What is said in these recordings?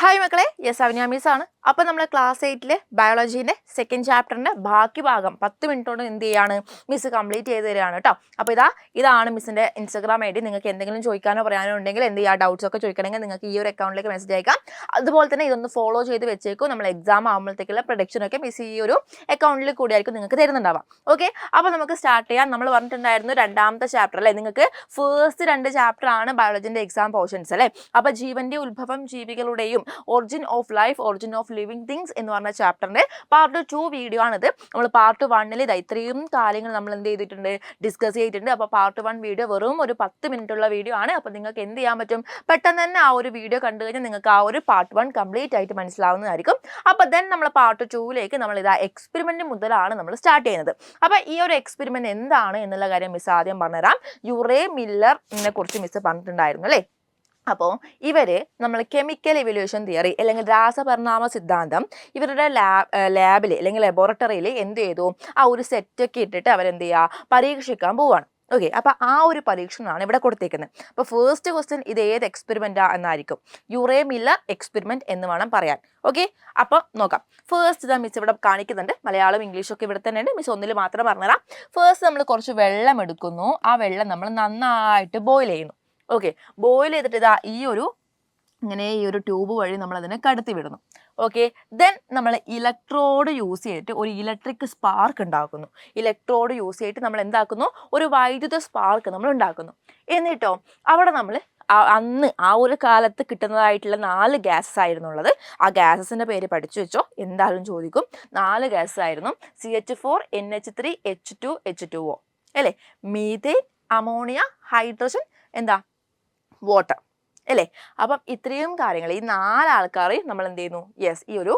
Hi മക്കളെ, yes Avinya miss ആണ്. അപ്പോൾ നമ്മൾ ക്ലാസ് 8 ബയോളജീൻ്റെ സെക്കൻഡ് ചാപ്റ്ററിൻ്റെ ബാക്കി ഭാഗം 10 മിനിറ്റ് കൊണ്ട് എന്ത് ചെയ്യാണ് മിസ് കംപ്ലീറ്റ് ചെയ്ത് തരികയാണ് കേട്ടോ. അപ്പോൾ ഇതാണ് മിസ്സിൻ്റെ ഇൻസ്റ്റാഗ്രാം ഐ ഡി. നിങ്ങൾക്ക് എന്തെങ്കിലും ചോദിക്കാനോ പറയാനോ ഉണ്ടെങ്കിൽ എന്ത് ചെയ്യുക, ഡൗട്ട്സ് ഒക്കെ ചോദിക്കണമെങ്കിൽ നിങ്ങൾക്ക് ഈ ഒരു അക്കൗണ്ടിലേക്ക് മെസ്സേജ് അയക്കാം. അതുപോലെ തന്നെ ഇതൊന്ന് ഫോളോ ചെയ്ത് വെച്ചേക്കും. നമ്മൾ എക്സാം ആകുമ്പോഴത്തേക്കുള്ള പ്രൊഡക്ഷനൊക്കെ മിസ് ഈ ഒരു അക്കൗണ്ടിൽ കൂടിയായിരിക്കും നിങ്ങൾക്ക് തരുന്നുണ്ടാവാം. ഓക്കെ, അപ്പോൾ നമുക്ക് സ്റ്റാർട്ട് ചെയ്യാം. നമ്മൾ പറഞ്ഞിട്ടുണ്ടായിരുന്നു രണ്ടാമത്തെ ചാപ്റ്റർ അല്ലേ, നിങ്ങൾക്ക് ഫസ്റ്റ് 2 ചാപ്റ്റർ ആണ് ബയോളജീൻ്റെ എക്സാം പോർഷൻസ് അല്ലേ. അപ്പോൾ ജീവൻ്റെ ഉത്ഭവം, ജീവികളുടെയും origin of life, origin of living things എന്ന് പറഞ്ഞ ചാപ്റ്ററിന്റെ പാർട്ട് 2 വീഡിയോ ആണിത്. നമ്മൾ പാർട്ട് 1 ഇത്രയും കാര്യങ്ങൾ നമ്മൾ എന്ത് ചെയ്തിട്ടുണ്ട്, ഡിസ്കസ് ചെയ്തിട്ടുണ്ട്. അപ്പോൾ പാർട്ട് 1 വീഡിയോ വെറും ഒരു 10 മിനിറ്റ് ഉള്ള വീഡിയോ ആണ്. അപ്പോൾ നിങ്ങൾക്ക് എന്ത് ചെയ്യാൻ പറ്റും, പെട്ടെന്ന് തന്നെ ആ ഒരു വീഡിയോ കണ്ടു കഴിഞ്ഞാൽ നിങ്ങൾക്ക് ആ ഒരു പാർട്ട് 1 കംപ്ലീറ്റ് ആയിട്ട് മനസ്സിലാവുന്നതായിരിക്കും. അപ്പോൾ ദെൻ നമ്മൾ പാർട്ട് 2ലേക്ക് നമ്മൾ എക്സ്പെരിമെന്റ് മുതലാണ് നമ്മൾ സ്റ്റാർട്ട് ചെയ്യുന്നത്. അപ്പോൾ ഈ ഒരു എക്സ്പെരിമെന്റ് എന്താണ് എന്നുള്ള കാര്യം മിസ് ആദ്യം പറഞ്ഞുതരാം. യുറേ മില്ലറിനെ കുറിച്ച് മിസ് പറഞ്ഞിട്ടുണ്ടായിരുന്നു അല്ലേ. അപ്പോൾ നമ്മൾ കെമിക്കൽ ഇവല്യൂഷൻ തിയറി അല്ലെങ്കിൽ രാസപരിണാമ സിദ്ധാന്തം ഇവരുടെ ലാബിൽ അല്ലെങ്കിൽ ലബോറട്ടറിയിൽ എന്ത് ചെയ്തു, ആ ഒരു സെറ്റൊക്കെ ഇട്ടിട്ട് അവരെന്ത് ചെയ്യുക, പരീക്ഷിക്കാൻ പോവുകയാണ്. ഓക്കെ, അപ്പോൾ ആ ഒരു പരീക്ഷണമാണ് ഇവിടെ കൊടുത്തേക്കുന്നത്. അപ്പോൾ ഫസ്റ്റ് ക്വസ്റ്റ്യൻ ഇത് ഏത് എക്സ്പെരിമെൻറ്റാ എന്നായിരിക്കും, യുറേ മില്ലർ എക്സ്പെരിമെൻറ്റ് എന്ന് വേണം പറയാൻ. ഓക്കെ, അപ്പോൾ നോക്കാം. ഫസ്റ്റ് മിസ് ഇവിടെ കാണിക്കുന്നുണ്ട്, മലയാളം ഇംഗ്ലീഷൊക്കെ ഇവിടെ തന്നെ ഉണ്ട്. മിസ് ഒന്നിൽ മാത്രം പറഞ്ഞുതരാം. ഫസ്റ്റ് നമ്മൾ കുറച്ച് വെള്ളം എടുക്കുന്നു. ആ വെള്ളം നമ്മൾ നന്നായിട്ട് ബോയിൽ ചെയ്യുന്നു. ഓക്കെ, ബോയിൽ ചെയ്തിട്ട് ഈ ഒരു ട്യൂബ് വഴി നമ്മൾ അതിനെ കടത്തി വിടുന്നു. ഓക്കെ, ദെൻ നമ്മൾ ഇലക്ട്രോഡ് യൂസ് ചെയ്തിട്ട് ഒരു ഇലക്ട്രിക് സ്പാർക്ക് ഉണ്ടാക്കുന്നു. ഇലക്ട്രോഡ് യൂസ് ചെയ്തിട്ട് നമ്മൾ എന്താക്കുന്നു, ഒരു വൈദ്യുത സ്പാർക്ക് നമ്മൾ ഉണ്ടാക്കുന്നു. എന്നിട്ടോ അവിടെ നമ്മൾ അന്ന് ആ ഒരു കാലത്ത് കിട്ടുന്നതായിട്ടുള്ള 4 ഗ്യാസസ് ആയിരുന്നു ഉള്ളത്. ആ ഗ്യാസസിൻ്റെ പേര് പഠിച്ചു വെച്ചോ, എന്തായാലും ചോദിക്കും. 4 ഗ്യാസസ് ആയിരുന്നു. CH4, NH3, H2, H2O അല്ലേ. മീഥേൻ, അമോണിയ, ഹൈഡ്രജൻ, വാട്ടർ അല്ലേ. അപ്പം ഇത്രയും കാര്യങ്ങൾ ഈ 4 ആൾക്കാരെ നമ്മൾ എന്ത് ചെയ്യുന്നു, യെസ് ഈ ഒരു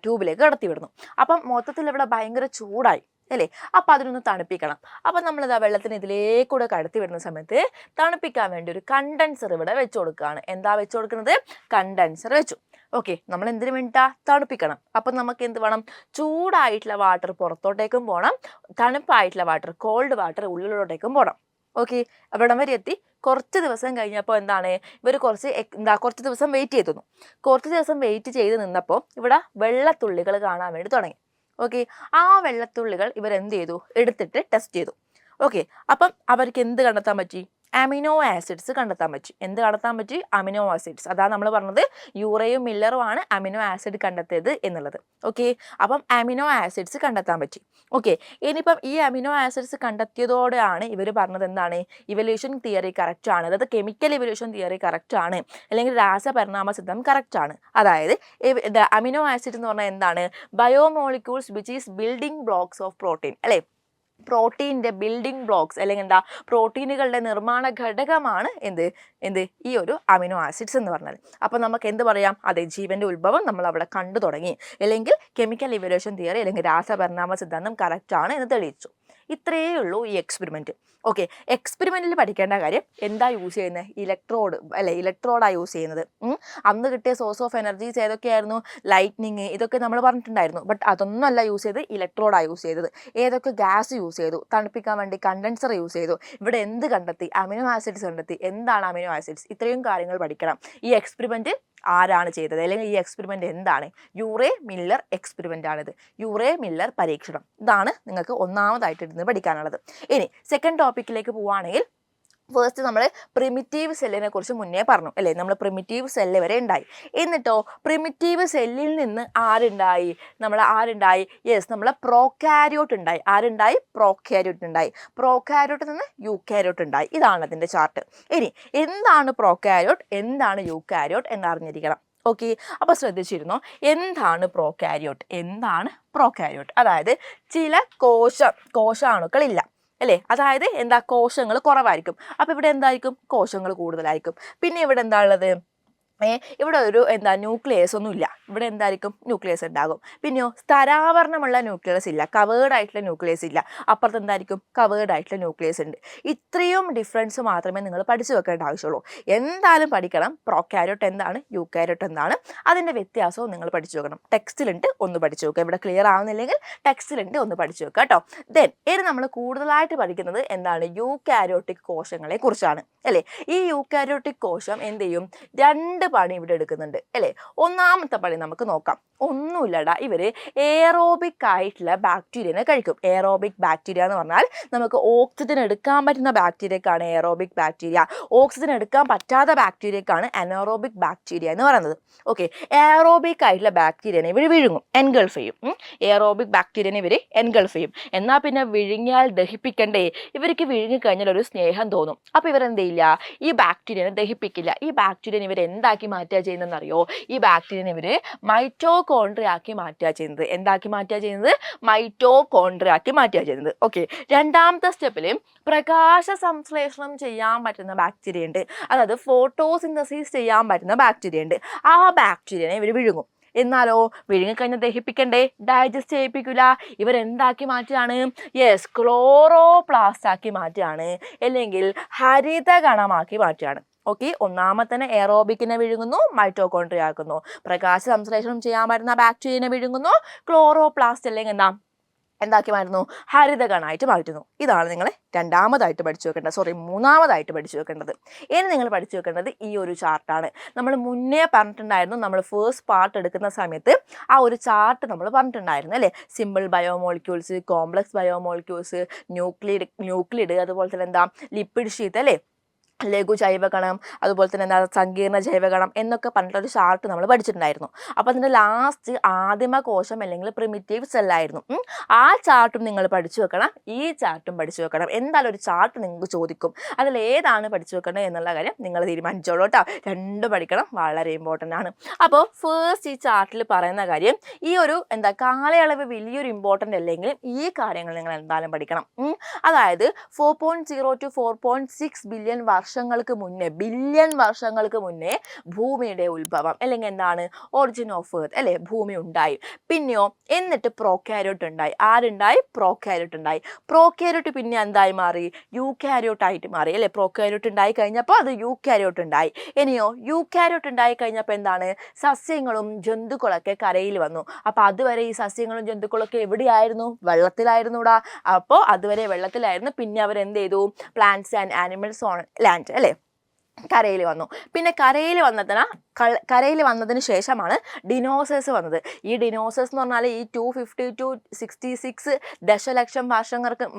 ട്യൂബിലേക്ക് കടത്തി വിടുന്നു. അപ്പം മൊത്തത്തിൽ ഇവിടെ ഭയങ്കര ചൂടായി അല്ലേ. അപ്പം അതിനൊന്ന് തണുപ്പിക്കണം. അപ്പം നമ്മളിത് ആ വെള്ളത്തിന് ഇതിലേക്കൂടെ കടത്തി വിടുന്ന സമയത്ത് തണുപ്പിക്കാൻ വേണ്ടി ഒരു കണ്ടൻസർ ഇവിടെ വെച്ച് കൊടുക്കുകയാണ്. എന്താ വെച്ച് കൊടുക്കുന്നത്, കണ്ടൻസർ വെച്ചു. ഓക്കെ, നമ്മൾ എന്തിനു വേണ്ടിയിട്ടാ, തണുപ്പിക്കണം. അപ്പം നമുക്ക് എന്ത് വേണം, ചൂടായിട്ടുള്ള വാട്ടർ പുറത്തോട്ടേക്കും പോകണം, തണുപ്പായിട്ടുള്ള വാട്ടർ, കോൾഡ് വാട്ടർ ഉള്ളിലോട്ടേക്കും പോകണം. ഓക്കെ, അവിടം വരെ എത്തി. കുറച്ച് ദിവസം കഴിഞ്ഞപ്പോൾ ഇവർ കുറച്ച് ദിവസം വെയിറ്റ് ചെയ്തു. കുറച്ച് ദിവസം വെയിറ്റ് ചെയ്ത് നിന്നപ്പോൾ ഇവിടെ വെള്ളത്തുള്ളികൾ കാണാൻ വേണ്ടി തുടങ്ങി. ഓക്കെ, ആ വെള്ളത്തുള്ളികൾ ഇവരെന്ത് ചെയ്തു, എടുത്തിട്ട് ടെസ്റ്റ് ചെയ്തു. ഓക്കെ, അപ്പം അവർക്ക് എന്ത് കണ്ടെത്താൻ പറ്റി, അമിനോ ആസിഡ്സ് കണ്ടെത്താൻ പറ്റി. എന്ത് കണ്ടെത്താൻ പറ്റി, അമിനോ ആസിഡ്സ്. അതാണ് നമ്മൾ പറഞ്ഞത്, യുറേയും മില്ലറും ആണ് അമിനോ ആസിഡ് കണ്ടെത്തിയത് എന്നുള്ളത്. ഓക്കെ, അപ്പം അമിനോ ആസിഡ്സ് കണ്ടെത്താൻ പറ്റി. ഓക്കെ, ഇനിയിപ്പം ഈ അമിനോ ആസിഡ്സ് കണ്ടെത്തിയതോടെയാണ് ഇവർ പറഞ്ഞത് എന്താണ്, ഇവല്യൂഷൻ തിയറി കറക്റ്റ് ആണ്, അതായത് കെമിക്കൽ ഇവല്യൂഷൻ തിയറി കറക്റ്റ് ആണ്, അല്ലെങ്കിൽ രാസപരിണാമ സിദ്ധാന്തം കറക്റ്റ് ആണ്. അതായത് അമിനോ ആസിഡ് എന്ന് പറഞ്ഞാൽ എന്താണ്, biomolecules which is building blocks of protein അല്ലേ. പ്രോട്ടീൻ്റെ ബിൽഡിംഗ് ബ്ലോക്സ് അല്ലെങ്കിൽ പ്രോട്ടീനുകളുടെ നിർമ്മാണ ഘടകമാണ് ഈ ഒരു അമിനോ ആസിഡ്സ് എന്ന് പറഞ്ഞാൽ. അപ്പോൾ നമുക്ക് എന്ത് പറയാം, അതെ ജീവൻ്റെ ഉത്ഭവം നമ്മൾ അവിടെ കണ്ടു തുടങ്ങി, അല്ലെങ്കിൽ കെമിക്കൽ ഇവല്യൂഷൻ തിയറി അല്ലെങ്കിൽ രാസപരിണാമ സിദ്ധാന്തം കറക്റ്റാണ് എന്ന് തെളിയിച്ചു. ഇത്രയേ ഉള്ളൂ ഈ എക്സ്പെരിമെൻറ്റ്. ഓക്കെ, എക്സ്പെരിമെൻറ്റിൽ പഠിക്കേണ്ട കാര്യം എന്താ യൂസ് ചെയ്യുന്നത്, ഇലക്ട്രോഡ് അല്ലെ, ഇലക്ട്രോഡാണ് യൂസ് ചെയ്യുന്നത്. അന്ന് കിട്ടിയ സോഴ്സ് ഓഫ് എനർജീസ് ഏതൊക്കെയായിരുന്നു, ലൈറ്റ്നിങ്, ഇതൊക്കെ നമ്മൾ പറഞ്ഞിട്ടുണ്ടായിരുന്നു. ബട്ട് അതൊന്നുമല്ല യൂസ് ചെയ്ത്, ഇലക്ട്രോഡാണ് യൂസ് ചെയ്തത്. ഏതൊക്കെ ഗ്യാസ് യൂസ് ചെയ്തു, തണുപ്പിക്കാൻ വേണ്ടി കണ്ടൻസർ യൂസ് ചെയ്തു. ഇവിടെ എന്ത് കണ്ടെത്തി, അമിനോ ആസിഡ്സ് കണ്ടെത്തി. എന്താണ് അമിനോ ആസിഡ്സ്, ഇത്രയും കാര്യങ്ങൾ പഠിക്കണം. ഈ എക്സ്പെരിമെൻറ്റ് ആരാണ് ചെയ്തത്, അല്ലെങ്കിൽ ഈ എക്സ്പെരിമെൻ്റ് എന്താണ്, യുറേ മില്ലർ എക്സ്പെരിമെൻ്റ് ആണിത്, യുറേ മില്ലർ പരീക്ഷണം. ഇതാണ് നിങ്ങൾക്ക് ഒന്നാമതായിട്ട് ഇരുന്ന് പഠിക്കാനുള്ളത്. ഇനി സെക്കൻഡ് ടോപ്പിക്കിലേക്ക് പോവുകയാണെങ്കിൽ, ഫസ്റ്റ് നമ്മൾ പ്രിമിറ്റീവ് സെല്ലിനെ കുറിച്ച് മുന്നേ പറഞ്ഞു അല്ലേ. നമ്മൾ പ്രിമിറ്റീവ് സെല്ല് വരെ ഉണ്ടായി. എന്നിട്ടോ പ്രിമിറ്റീവ് സെല്ലിൽ നിന്ന് ആരുണ്ടായി, യെസ് നമ്മൾ പ്രോകാരിയോട്ട് ഉണ്ടായി. ആരുണ്ടായി, പ്രോകാരിയോട്ട് ഉണ്ടായി. പ്രോകാരിയോട്ടിൽ നിന്ന് യൂകാരിയോട്ട് ഉണ്ടായി. ഇതാണ് അതിൻ്റെ ചാർട്ട്. ഇനി എന്താണ് പ്രോകാരിയോട്ട്, എന്താണ് യൂകാരിയോട്ട് എന്നറിഞ്ഞിരിക്കണം. ഓക്കെ, അപ്പോൾ ശ്രദ്ധിച്ചിരുന്നോ, എന്താണ് പ്രോകാരിയോട്ട്, അതായത് ചില കോശാണുക്കളില്ല അല്ലേ. അതായത് കോശങ്ങൾ കുറവായിരിക്കും. അപ്പോൾ ഇവിടെ എന്തായിരിക്കും, കോശങ്ങൾ കൂടുതലായിരിക്കും. പിന്നെ ഇവിടെ എന്താ ഉള്ളത്, ഇവിടെ ഒരു ന്യൂക്ലിയസ് ഒന്നും ഇല്ല. ഇവിടെ എന്തായിരിക്കും ന്യൂക്ലിയസ് ഉണ്ടാകും. പിന്നെയോ സ്ഥരാവരണമുള്ള ന്യൂക്ലിയസ് ഇല്ല, കവേർഡ് ആയിട്ടുള്ള ന്യൂക്ലിയസ് ഇല്ല. അപ്പുറത്ത് എന്തായിരിക്കും? കവേർഡ് ആയിട്ടുള്ള ന്യൂക്ലിയസ് ഉണ്ട്. ഇത്രയും ഡിഫറൻസ് മാത്രമേ നിങ്ങൾ പഠിച്ചു വെക്കേണ്ട ആവശ്യമുള്ളൂ. എന്തായാലും പഠിക്കണം പ്രോകാരിയോട്ട് എന്താണ്, യൂകാരിയോട്ട് എന്താണ്, അതിൻ്റെ വ്യത്യാസവും നിങ്ങൾ പഠിച്ചു വെക്കണം. ടെക്സ്റ്റിലുണ്ട്, ഒന്ന് പഠിച്ചു വെക്കുക. ഇവിടെ ക്ലിയർ ആവുന്നില്ലെങ്കിൽ ടെക്സ്റ്റിലുണ്ട്, ഒന്ന് പഠിച്ചു വെക്കുക കേട്ടോ. ദെൻ ഇനി നമ്മൾ കൂടുതലായിട്ട് പഠിക്കുന്നത് എന്താണ്? യൂകാരിയോട്ടിക് കോശങ്ങളെ കുറിച്ചാണ് അല്ലേ. ഈ യൂകാരിയോട്ടിക് കോശം എന്ത് ചെയ്യും? 2 പണി ഇവിടെ എടുക്കുന്നുണ്ട് അല്ലേ. ഒന്നാമത്തെ പണി നമുക്ക് നോക്കാം. ഒന്നുമില്ലടാ, ഇവര് എയറോബിക് ആയിട്ടുള്ള ബാക്ടീരിയനെ കഴിക്കും. എയറോബിക് ബാക്ടീരിയ എന്ന് പറഞ്ഞാൽ നമുക്ക് ഓക്സിജൻ എടുക്കാൻ പറ്റുന്ന ബാക്ടീരിയക്കാണ് എയറോബിക് ബാക്ടീരിയ. ഓക്സിജൻ എടുക്കാൻ പറ്റാത്ത ബാക്ടീരിയക്കാണ് അനോറോബിക് ബാക്ടീരിയ എന്ന് പറയുന്നത്. ഓക്കെ, എയറോബിക് ആയിട്ടുള്ള ബാക്ടീരിയനെ ഇവർ വിഴുങ്ങും, എൻഗൾഫ് ചെയ്യും. എയറോബിക് ബാക്ടീരിയനെ ഇവർ എൻഗൾഫ് ചെയ്യും. എന്നാൽ പിന്നെ വിഴുങ്ങിയാൽ ദഹിപ്പിക്കണ്ടേ? ഇവർക്ക് വിഴുങ്ങിക്കഴിഞ്ഞാൽ ഒരു സ്നേഹം തോന്നും. അപ്പോൾ ഇവരെന്ത് ചെയ്യില്ല? ഈ ബാക്ടീരിയനെ ദഹിപ്പിക്കില്ല. ഈ ബാക്ടീരിയനെ ഇവർ എന്താക്കി മാറ്റുക ചെയ്യുന്നതെന്ന് അറിയോ? ഈ ബാക്ടീരിയനെ ഇവർ മൈറ്റോകോൺട്രിയ ആക്കി മാറ്റുക ചെയ്യുന്നത്. എന്താക്കി മാറ്റുക ചെയ്യുന്നത്? മൈറ്റോകോൺട്രിയ ആക്കി മാറ്റുക ചെയ്യുന്നത്. ഓക്കെ, രണ്ടാമത്തെ സ്റ്റെപ്പിൽ പ്രകാശ സംശ്ലേഷണം ചെയ്യാൻ പറ്റുന്ന ബാക്ടീരിയ ഉണ്ട്, അതായത് ഫോട്ടോസിന്തസിസ് ചെയ്യാൻ പറ്റുന്ന ബാക്ടീരിയ ഉണ്ട്. ആ ബാക്ടീരിയനെ ഇവർ വിഴുങ്ങും. എന്നാലോ വിഴുങ്ങിക്കഴിഞ്ഞാൽ ദഹിപ്പിക്കണ്ടേ? ഡൈജസ്റ്റ് ചെയ്യിപ്പിക്കില്ല. ഇവരെന്താക്കി മാറ്റുകയാണ്? യെസ്, ക്ലോറോപ്ലാസ്റ്റ് ആക്കി മാറ്റുകയാണ്, അല്ലെങ്കിൽ ഹരിതകണമാക്കി മാറ്റുകയാണ്. ഓക്കെ, ഒന്നാമത്തെ എയറോബിക്കിനെ വിഴുങ്ങുന്നു, മൈറ്റോകോൺട്രിയ ആക്കുന്നു. പ്രകാശ സംശ്ലേഷണം ചെയ്യാൻ പറ്റുന്ന ബാക്ടീരിയനെ വിഴുങ്ങുന്നു, ക്ലോറോപ്ലാസ്റ്റ് അല്ലെങ്കിൽ എന്താക്കി മാറ്റുന്നു? ഹരിതകണമായിട്ട് മാറ്റുന്നു. ഇതാണ് നിങ്ങൾ രണ്ടാമതായിട്ട് പഠിച്ചു വെക്കേണ്ടത്, മൂന്നാമതായിട്ട് പഠിച്ചു വെക്കേണ്ടത്. ഇനി നിങ്ങൾ പഠിച്ചു വെക്കേണ്ടത് ഈ ഒരു ചാർട്ടാണ്. നമ്മൾ മുന്നേ പറഞ്ഞിട്ടുണ്ടായിരുന്നു, നമ്മൾ ഫസ്റ്റ് പാർട്ട് എടുക്കുന്ന സമയത്ത് ആ ഒരു ചാർട്ട് നമ്മൾ പറഞ്ഞിട്ടുണ്ടായിരുന്നു അല്ലേ. സിമ്പിൾ ബയോമോളിക്യൂൾസ്, കോംപ്ലക്സ് ബയോമോളിക്യൂൾസ്, ന്യൂക്ലിഡ്, അതുപോലെ തന്നെ എന്താ ലിപ്പിഡ് ഷീറ്റ് അല്ലേ, ലഘു ജൈവകണം, അതുപോലെ തന്നെ എന്താ സങ്കീർണ ജൈവകണം എന്നൊക്കെ പറഞ്ഞിട്ടൊരു ചാർട്ട് നമ്മൾ പഠിച്ചിട്ടുണ്ടായിരുന്നു. അപ്പോൾ അതിൻ്റെ ലാസ്റ്റ് ആദിമ കോശം അല്ലെങ്കിൽ പ്രിമിറ്റീവ് സെല്ലായിരുന്നു. ആ ചാർട്ടും നിങ്ങൾ പഠിച്ചു വെക്കണം, ഈ ചാർട്ടും പഠിച്ചു വെക്കണം. എന്തായാലും ഒരു ചാർട്ട് നിങ്ങൾക്ക് ചോദിക്കും, അതിൽ ഏതാണ് പഠിച്ചു വെക്കേണ്ടത് എന്നുള്ള കാര്യം നിങ്ങൾ തീരുമാനിച്ചോളൂ കേട്ടോ. രണ്ടും പഠിക്കണം, വളരെ ഇമ്പോർട്ടൻ്റ് ആണ്. അപ്പോൾ ഫസ്റ്റ് ഈ ചാർട്ടിൽ പറയുന്ന കാര്യം, ഈ ഒരു കാലയളവ് വലിയൊരു ഇമ്പോർട്ടൻ്റ് അല്ലെങ്കിലും ഈ കാര്യങ്ങൾ നിങ്ങൾ എന്തായാലും പഠിക്കണം. അതായത് 4.0 to 4.6 ബില്യൺ വർഷങ്ങൾക്ക് മുന്നേ ഭൂമിയുടെ ഉത്ഭവം അല്ലെങ്കിൽ എന്താണ്? ഒറിജിൻ ഓഫ് എർത്ത് അല്ലേ, ഭൂമി ഉണ്ടായി. പിന്നെയോ എന്നിട്ട് പ്രോകാരിയോട്ട് ഉണ്ടായി. ആരുണ്ടായി? പ്രോകാരിയോട്ട് ഉണ്ടായി. പ്രോകാരിയോട്ട് പിന്നെ എന്തായി മാറി? യൂകാരിയോട്ട് ആയിട്ട് മാറി അല്ലേ. പ്രോകാരിയോട്ട് ഉണ്ടായി കഴിഞ്ഞപ്പോൾ അത് യൂകാരിയോട്ട് ഉണ്ടായി. ഇനിയോ യൂകാരിയോട്ട് ഉണ്ടായി കഴിഞ്ഞപ്പോൾ എന്താണ്? സസ്യങ്ങളും ജന്തുക്കളൊക്കെ കരയിൽ വന്നു. അപ്പോൾ അതുവരെ ഈ സസ്യങ്ങളും ജന്തുക്കളൊക്കെ എവിടെയായിരുന്നു? വെള്ളത്തിലായിരുന്നുടാ. അപ്പോൾ അതുവരെ വെള്ളത്തിലായിരുന്നു. പിന്നെ അവരെന്ത് ചെയ്തു? Plants and animals on land അല്ലേ, കരയിൽ വന്നു. പിന്നെ കരയിൽ വന്നതിന് ശേഷമാണ് ഡിനോസേഴ്സ് വന്നത്. ഈ ഡിനോസേഴ്സ് എന്ന് പറഞ്ഞാൽ ഈ 250 to 66 ദശലക്ഷം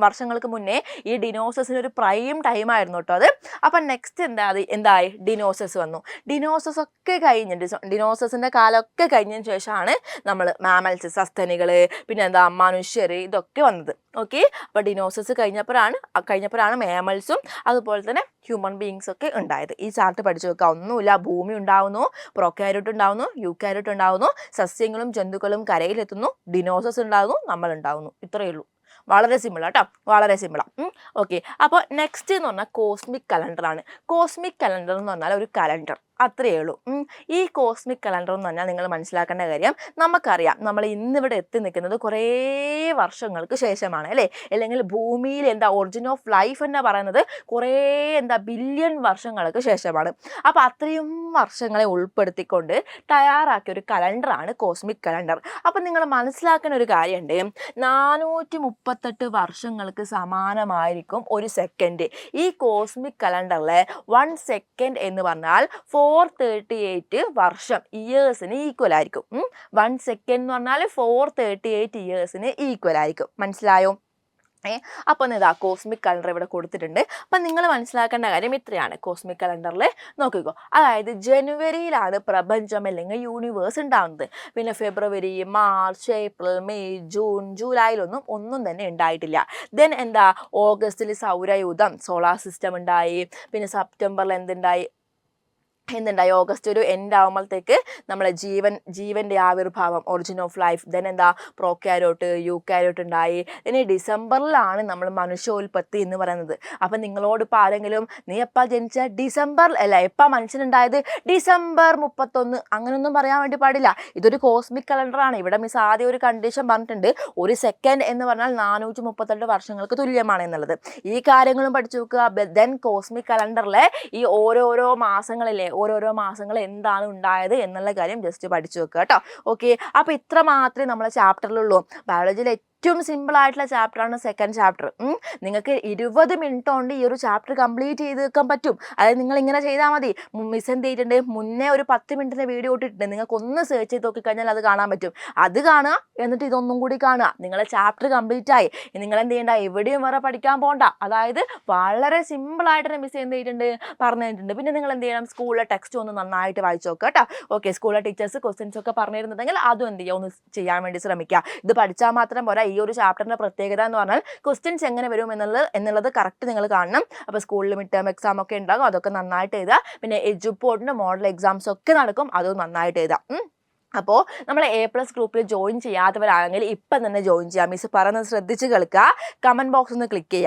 വർഷങ്ങൾക്ക് മുന്നേ ഈ ഡിനോസേഴ്സിന് ഒരു പ്രൈം ടൈം ആയിരുന്നു കേട്ടോ അത്. അപ്പം നെക്സ്റ്റ് എന്തായി? ഡിനോസേഴ്സ് വന്നു. ഡിനോസേഴ്സ് ഒക്കെ കഴിഞ്ഞിട്ട്, ഡിനോസേഴ്സിൻ്റെ കാലമൊക്കെ കഴിഞ്ഞതിന് ശേഷമാണ് നമ്മൾ മാമൽസ്, സസ്തനികൾ, പിന്നെ മനുഷ്യർ ഇതൊക്കെ വന്നത്. ഓക്കെ, അപ്പോൾ ഡിനോസേഴ്സ് കഴിഞ്ഞപ്പോഴാണ് മാമൽസും അതുപോലെ തന്നെ ഹ്യൂമൻ ബീയിങ്സ് ഒക്കെ ഉണ്ടായത്. ഈ ചാർട്ട് പഠിച്ചു വെക്കുക. ഒന്നുമില്ല, ഭൂമി ഉണ്ടാവുന്നു, പ്രോകാരിയോട്ട് ഉണ്ടാവുന്നു, യൂകാരിയോട്ട് ഉണ്ടാവുന്നു, സസ്യങ്ങളും ജന്തുക്കളും കരയിലെത്തുന്നു, ഡിനോസേഴ്സ് ഉണ്ടാവുന്നു, നമ്മൾ ഉണ്ടാവുന്നു. ഇത്രയേ ഉള്ളൂ. വളരെ സിമ്പിളാണ് കേട്ടോ, വളരെ സിമ്പിളാണ്. ഓക്കെ, അപ്പോൾ നെക്സ്റ്റ് എന്ന് പറഞ്ഞാൽ കോസ്മിക് കലണ്ടറാണ്. കോസ്മിക് കലണ്ടർ എന്ന് പറഞ്ഞാൽ ഒരു കലണ്ടർ, അത്രയേ ഉള്ളൂ. ഈ കോസ്മിക് കലണ്ടർ എന്ന് പറഞ്ഞാൽ നിങ്ങൾ മനസ്സിലാക്കേണ്ട കാര്യം, നമുക്കറിയാം നമ്മൾ ഇന്നിവിടെ എത്തി നിൽക്കുന്നത് കുറേ വർഷങ്ങൾക്ക് ശേഷമാണ് അല്ലേ. അല്ലെങ്കിൽ ഭൂമിയിൽ ഒറിജിൻ ഓഫ് ലൈഫ് എന്ന് പറയുന്നത് കുറേ ബില്യൺ വർഷങ്ങൾക്ക് ശേഷമാണ്. അപ്പോൾ അത്രയും വർഷങ്ങളെ ഉൾപ്പെടുത്തിക്കൊണ്ട് തയ്യാറാക്കിയ ഒരു കലണ്ടറാണ് കോസ്മിക് കലണ്ടർ. അപ്പോൾ നിങ്ങൾ മനസ്സിലാക്കുന്ന ഒരു കാര്യമുണ്ട്, 438 വർഷങ്ങൾക്ക് സമാനമായിരിക്കും ഒരു സെക്കൻഡ്. ഈ കോസ്മിക് കലണ്ടറിലെ 1 സെക്കൻഡ് എന്ന് പറഞ്ഞാൽ 438 വർഷം, ഇയേഴ്സിന് ഈക്വൽ ആയിരിക്കും. 1 സെക്കൻഡ് എന്ന് പറഞ്ഞാൽ 438 ഇയേഴ്സിന് ഈക്വൽ ആയിരിക്കും. മനസ്സിലായോ? അപ്പം കോസ്മിക് കലണ്ടർ ഇവിടെ കൊടുത്തിട്ടുണ്ട്. അപ്പം നിങ്ങൾ മനസ്സിലാക്കേണ്ട കാര്യം ഇത്രയാണ്. കോസ്മിക് കലണ്ടറിൽ നോക്കിക്കോ, അതായത് ജനുവരിയിലാണ് പ്രപഞ്ചം അല്ലെങ്കിൽ യൂണിവേഴ്സ് ഉണ്ടാകുന്നത്. പിന്നെ ഫെബ്രുവരി, മാർച്ച്, ഏപ്രിൽ, മെയ്, ജൂൺ, ജൂലൈയിലൊന്നും ഒന്നും തന്നെ ഉണ്ടായിട്ടില്ല. ദെൻ ഓഗസ്റ്റിൽ സൗരയൂഥം, സോളാർ സിസ്റ്റം ഉണ്ടായി. പിന്നെ സെപ്റ്റംബറിൽ എന്തുണ്ടായി? എന്തുണ്ടായി ഓഗസ്റ്റ് ഒരു എൻഡ് ആകുമ്പോഴത്തേക്ക് നമ്മളെ ജീവൻ്റെ ആവിർഭാവം ഒറിജിൻ ഓഫ് ലൈഫ് ദെൻ എന്താ പ്രോക്യാരോട്ട് യൂക്യാരോട്ട് ഉണ്ടായി. ഇനി ഡിസംബറിലാണ് നമ്മൾ മനുഷ്യോൽപത്തി എന്ന് പറയുന്നത്. അപ്പം നിങ്ങളോട് ഇപ്പോൾ ആരെങ്കിലും നീ എപ്പോൾ ജനിച്ച ഡിസംബർ അല്ല എപ്പോൾ മനുഷ്യനുണ്ടായത് ഡിസംബർ 31 അങ്ങനെയൊന്നും പറയാൻ വേണ്ടി പാടില്ല. ഇതൊരു കോസ്മിക് കലണ്ടറാണ്. ഇവിടെ മിസ് ആദ്യം ഒരു കണ്ടീഷൻ പറഞ്ഞിട്ടുണ്ട്, ഒരു സെക്കൻഡ് എന്ന് പറഞ്ഞാൽ 432 വർഷങ്ങൾക്ക് തുല്യമാണ് എന്നുള്ളത്. ഈ കാര്യങ്ങളും പഠിച്ചു നോക്കുക. ദെൻ കോസ്മിക് കലണ്ടറിലെ ഈ ഓരോരോ മാസങ്ങൾ എന്താണ് ഉണ്ടായത് എന്നുള്ള കാര്യം ജസ്റ്റ് പഠിച്ചു വെക്കുക കേട്ടോ. ഓക്കെ, അപ്പോൾ ഇത്ര മാത്രമേ നമ്മളെ ചാപ്റ്ററിലുള്ളൂ. ബയോളജിയിൽ ഏറ്റവും സിമ്പിൾ ആയിട്ടുള്ള ചാപ്റ്ററാണ് സെക്കൻഡ് ചാപ്റ്റർ. നിങ്ങൾക്ക് 20 മിനിറ്റ് കൊണ്ട് ഈ ഒരു ചാപ്റ്റർ കംപ്ലീറ്റ് ചെയ്ത് വെക്കാൻ പറ്റും. അതായത് നിങ്ങൾ ഇങ്ങനെ ചെയ്താൽ മതി. മിസ് എന്ത് ചെയ്തിട്ടുണ്ട്, മുന്നേ ഒരു 10 മിനിറ്റിൻ്റെ വീഡിയോ ഇട്ടിട്ടുണ്ട്. നിങ്ങൾക്ക് ഒന്ന് സെർച്ച് ചെയ്ത് നോക്കിക്കഴിഞ്ഞാൽ അത് കാണാൻ പറ്റും. അത് കാണുക, എന്നിട്ട് ഇതൊന്നും കൂടി കാണുക. നിങ്ങളെ ചാപ്റ്റർ കംപ്ലീറ്റ് ആയി. നിങ്ങൾ എന്ത് ചെയ്യേണ്ട, എവിടെയും വേറെ പഠിക്കാൻ പോകണ്ട. അതായത് വളരെ സിമ്പിളായിട്ട് തന്നെ മിസ് എന്ത് ചെയ്തിട്ടുണ്ട് പറഞ്ഞു തന്നിട്ടുണ്ട്. പിന്നെ നിങ്ങൾ എന്ത് ചെയ്യണം, സ്കൂളിലെ ടെക്സ്റ്റ് ഒന്ന് നന്നായിട്ട് വായിച്ചു നോക്കുക കേട്ടോ. ഓക്കെ, സ്കൂളിലെ ടീച്ചേഴ്സ് ക്വസ്റ്റ്യൻസ് ഒക്കെ പറഞ്ഞു തരുന്നുണ്ടെങ്കിൽ അതും എന്ത് ചെയ്യുക, ഒന്ന് ചെയ്യാൻ വേണ്ടി ശ്രമിക്കുക. ഇത് പഠിച്ചാൽ മാത്രം പോരാ. ഈ ഒരു ചാപ്റ്ററിന്റെ പ്രത്യേകത എന്ന് പറഞ്ഞാൽ ക്വസ്റ്റ്യൻസ് എങ്ങനെ വരും എന്നുള്ളത് കറക്റ്റ് നിങ്ങൾ കാണണം. അപ്പോൾ സ്കൂളിൽ മിഡ് ടേം എക്സാം ഒക്കെ ഉണ്ടാകും, അതൊക്കെ നന്നായിട്ട് എഴുതുക. പിന്നെ എജുപോർട്ടിന്റെ മോഡൽ എക്സാംസ് ഒക്കെ നടക്കും, അതും നന്നായിട്ട് എഴുതാം. അപ്പോൾ നമ്മൾ A+ ഗ്രൂപ്പിൽ ജോയിൻ ചെയ്യാത്തവരാണെങ്കിൽ ഇപ്പം തന്നെ ജോയിൻ ചെയ്യാം. മിസ് പറയുന്നത് ശ്രദ്ധിച്ച് കേൾക്കുക. കമൻറ്റ് ബോക്സ് ഒന്ന് ക്ലിക്ക്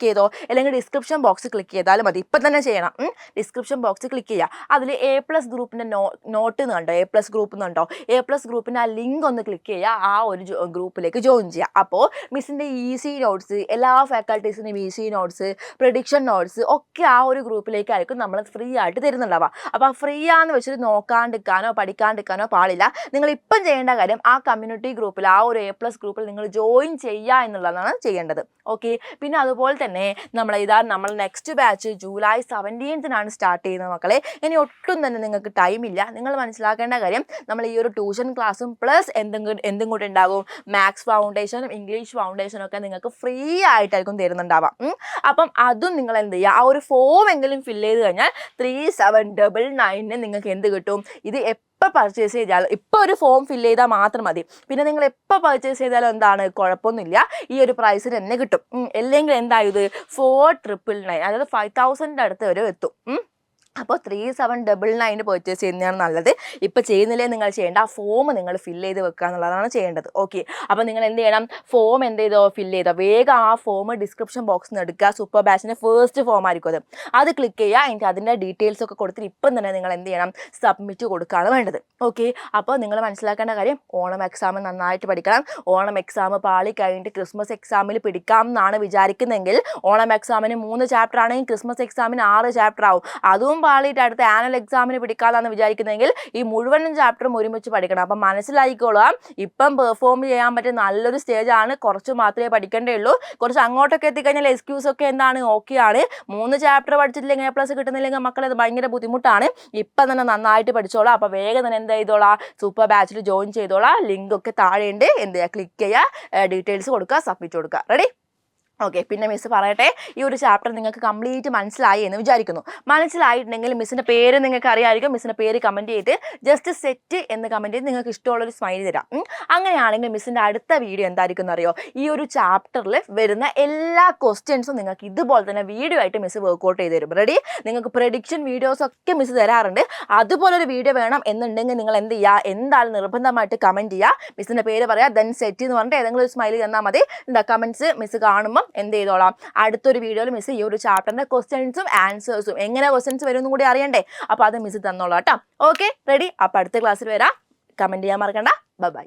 ചെയ്തോ, അല്ലെങ്കിൽ ഡിസ്ക്രിപ്ഷൻ ബോക്സ് ക്ലിക്ക് ചെയ്താലും മതി. ഇപ്പം തന്നെ ചെയ്യണം. ഡിസ്ക്രിപ്ഷൻ ബോക്സ് ക്ലിക്ക് ചെയ്യുക. അതിൽ A+ ഗ്രൂപ്പിൻ്റെ നോട്ട് എന്ന് കണ്ടോ, A+ ഗ്രൂപ്പ് എന്നുണ്ടോ, A+ ഗ്രൂപ്പിൻ്റെ ആ ലിങ്ക് ഒന്ന് ക്ലിക്ക് ചെയ്യുക. ആ ഒരു ഗ്രൂപ്പിലേക്ക് ജോയിൻ ചെയ്യുക. അപ്പോൾ മിസ്സിൻ്റെ ഈസി നോട്ട്സ്, എല്ലാ ഫാക്കൽറ്റീസിനും ഈസി നോട്ട്സ്, പ്രഡിക്ഷൻ നോട്ട്സ് ഒക്കെ ആ ഒരു ഗ്രൂപ്പിലേക്കായിരിക്കും നമ്മൾ ഫ്രീ ആയിട്ട് തരുന്നുണ്ടാവുക. അപ്പോൾ ആ ഫ്രീ ആണെന്ന് വെച്ചിട്ട് നോക്കാണ്ടിരിക്കാനോ പഠിക്കാണ്ടിരിക്കാനോ പാടില്ല. നിങ്ങൾ ഇപ്പം ചെയ്യേണ്ട കാര്യം ആ കമ്മ്യൂണിറ്റി ഗ്രൂപ്പിൽ, ആ ഒരു A+ ഗ്രൂപ്പിൽ നിങ്ങൾ ജോയിൻ ചെയ്യുക എന്നുള്ളതാണ് ചെയ്യേണ്ടത്. ഓക്കെ, പിന്നെ അതുപോലെ തന്നെ നമ്മൾ നെക്സ്റ്റ് ബാച്ച് ജൂലൈ 17 സ്റ്റാർട്ട് ചെയ്യുന്നത് മക്കളെ. ഇനി ഒട്ടും തന്നെ നിങ്ങൾക്ക് ടൈമില്ല. നിങ്ങൾ മനസ്സിലാക്കേണ്ട കാര്യം, നമ്മൾ ഈ ഒരു ട്യൂഷൻ ക്ലാസ്സും പ്ലസ് എന്തും കൂടി ഉണ്ടാകും, മാത്സ് ഫൗണ്ടേഷനും ഇംഗ്ലീഷ് ഫൗണ്ടേഷനും ഒക്കെ നിങ്ങൾക്ക് ഫ്രീ ആയിട്ടായിരിക്കും തരുന്നുണ്ടാവാം. അപ്പം അതും നിങ്ങൾ എന്ത് ചെയ്യുക, ആ ഒരു ഫോം എങ്കിലും ഫില്ല് ചെയ്ത് കഴിഞ്ഞാൽ 3799 നിങ്ങൾക്ക് എന്ത് കിട്ടും, ഇത് എപ്പോൾ പർച്ചേസ് ചെയ്താലും, ഇപ്പോൾ ഒരു ഫോം ഫില്ല് ചെയ്താൽ മാത്രം മതി. പിന്നെ നിങ്ങൾ എപ്പോൾ പർച്ചേസ് ചെയ്താലും എന്താണ് കുഴപ്പമൊന്നുമില്ല, ഈ ഒരു പ്രൈസിന് തന്നെ കിട്ടും. അല്ലെങ്കിൽ എന്തായത് 4999, അതായത് 5000 അടുത്ത് വരെ എത്തും. അപ്പോൾ 3799 പർച്ചേസ് ചെയ്യുന്നതാണ് നല്ലത്. ഇപ്പോൾ ചെയ്യുന്നില്ലേ നിങ്ങൾ ചെയ്യേണ്ട, ആ ഫോം നിങ്ങൾ ഫില്ല് ചെയ്ത് വെക്കുക എന്നുള്ളതാണ് ചെയ്യേണ്ടത്. ഓക്കെ, അപ്പോൾ നിങ്ങൾ എന്ത് ചെയ്യണം, ഫോം എന്ത് ചെയ്തോ ഫില്ല് ചെയ്തോ, വേഗം ആ ഫോം ഡിസ്ക്രിപ്ഷൻ ബോക്സിൽ നിന്ന് എടുക്കുക. സൂപ്പർ ബാച്ചിൻ്റെ ഫസ്റ്റ് ഫോം ആയിരിക്കും അത് ക്ലിക്ക് ചെയ്യുക. എനിക്ക് അതിൻ്റെ ഡീറ്റെയിൽസ് ഒക്കെ കൊടുത്തിട്ട് ഇപ്പം തന്നെ നിങ്ങൾ എന്ത് ചെയ്യണം, സബ്മിറ്റ് കൊടുക്കുകയാണ് വേണ്ടത്. ഓക്കെ, അപ്പോൾ നിങ്ങൾ മനസ്സിലാക്കേണ്ട കാര്യം, ഓണം എക്സാം നന്നായിട്ട് പഠിക്കണം. ഓണം എക്സാം പാളി കഴിഞ്ഞിട്ട് ക്രിസ്മസ് എക്സാമിൽ പിടിക്കാം എന്നാണ് വിചാരിക്കുന്നതെങ്കിൽ, ഓണം എക്സാമിന് 3 ചാപ്റ്റർ ആണെങ്കിൽ ക്രിസ്മസ് എക്സാമിന് 6 ചാപ്റ്റർ ആവും. അതും പാളിയിട്ട് അടുത്ത ആനുവൽ എക്സാമിന് പിടിക്കാമെന്നാണ് വിചാരിക്കുന്നതെങ്കിൽ ഈ മുഴുവനും ചാപ്റ്ററും ഒരുമിച്ച് പഠിക്കണം. അപ്പം മനസ്സിലാക്കിക്കോളാം, ഇപ്പം പെർഫോം ചെയ്യാൻ പറ്റിയ നല്ലൊരു സ്റ്റേജാണ്. കുറച്ച് മാത്രമേ പഠിക്കേണ്ടേ ഉള്ളൂ. കുറച്ച് അങ്ങോട്ടൊക്കെ എത്തിക്കഴിഞ്ഞാൽ എക്സ്ക്യൂസ് ഒക്കെ എന്താണ്, ഓക്കെയാണ്. 3 ചാപ്റ്റർ പഠിച്ചിട്ടില്ലെങ്കിൽ A+ കിട്ടുന്നില്ലെങ്കിൽ മക്കളെ അത് ഭയങ്കര ബുദ്ധിമുട്ടാണ്. ഇപ്പം തന്നെ നന്നായിട്ട് പഠിച്ചോളാം. അപ്പോൾ വേഗം തന്നെ എന്ത് ചെയ്തോളാം, സൂപ്പർ ബാച്ചിൽ ജോയിൻ ചെയ്തോളാം. ലിങ്ക് ഒക്കെ താഴെയുണ്ട്, എന്ത് ചെയ്യുക, ക്ലിക്ക് ചെയ്യുക, ഡീറ്റെയിൽസ് കൊടുക്കുക, സബ്മിറ്റ് കൊടുക്കുക. റെഡി? ഓക്കെ, പിന്നെ മിസ് പറയട്ടെ, ഈ ഒരു ചാപ്റ്റർ നിങ്ങൾക്ക് കംപ്ലീറ്റ് മനസ്സിലായി എന്ന് വിചാരിക്കുന്നു. മനസ്സിലായിട്ടുണ്ടെങ്കിൽ മിസ്സിൻ്റെ പേര് നിങ്ങൾക്ക് അറിയാമായിരിക്കും. മിസ്സിൻ്റെ പേര് കമൻറ്റ് ചെയ്ത് ജസ്റ്റ് സെറ്റ് എന്ന് കമൻറ്റ് ചെയ്ത് നിങ്ങൾക്ക് ഇഷ്ടമുള്ളൊരു സ്മൈലി തരാം. അങ്ങനെയാണെങ്കിൽ മിസ്സിൻ്റെ അടുത്ത വീഡിയോ എന്തായിരിക്കും എന്നറിയോ, ഈ ഒരു ചാപ്റ്ററിൽ വരുന്ന എല്ലാ ക്വസ്റ്റ്യൻസും നിങ്ങൾക്ക് ഇതുപോലെ തന്നെ വീഡിയോ ആയിട്ട് മിസ് വർക്കൗട്ട് ചെയ്ത് തരും. റെഡി? നിങ്ങൾക്ക് പ്രഡിക്ഷൻ വീഡിയോസ് ഒക്കെ മിസ് തരാറുണ്ട്. അതുപോലൊരു വീഡിയോ വേണം എന്നുണ്ടെങ്കിൽ നിങ്ങൾ എന്ത് ചെയ്യുക, എന്തായാലും നിർബന്ധമായിട്ട് കമൻറ്റ് ചെയ്യുക. മിസ്സിൻ്റെ പേര് പറയുക, ദെൻ സെറ്റ് എന്ന് പറഞ്ഞിട്ട് ഏതെങ്കിലും ഒരു സ്മൈലി തന്നാൽ മതി. എന്താ കമൻറ്റ്സ് മിസ് കാണുമ്പോൾ എന്ത് ചെയ്തോളാം, അടുത്തൊരു വീഡിയോയിൽ മിസ് ഈ ഒരു ചാപ്റ്ററിന്റെ ക്വസ്റ്റ്യൻസും ആൻസേഴ്സും എങ്ങനെ ക്വസ്റ്റ്യൻസ് വരും എന്നും കൂടി അറിയണ്ടേ. അപ്പോൾ അത് മിസ് തന്നോളാം കേട്ടോ. Okay, ready? അപ്പോൾ അടുത്ത ക്ലാസ്സിൽ വരാം. കമൻറ്റ് ചെയ്യാൻ മറക്കണ്ട. ബൈ.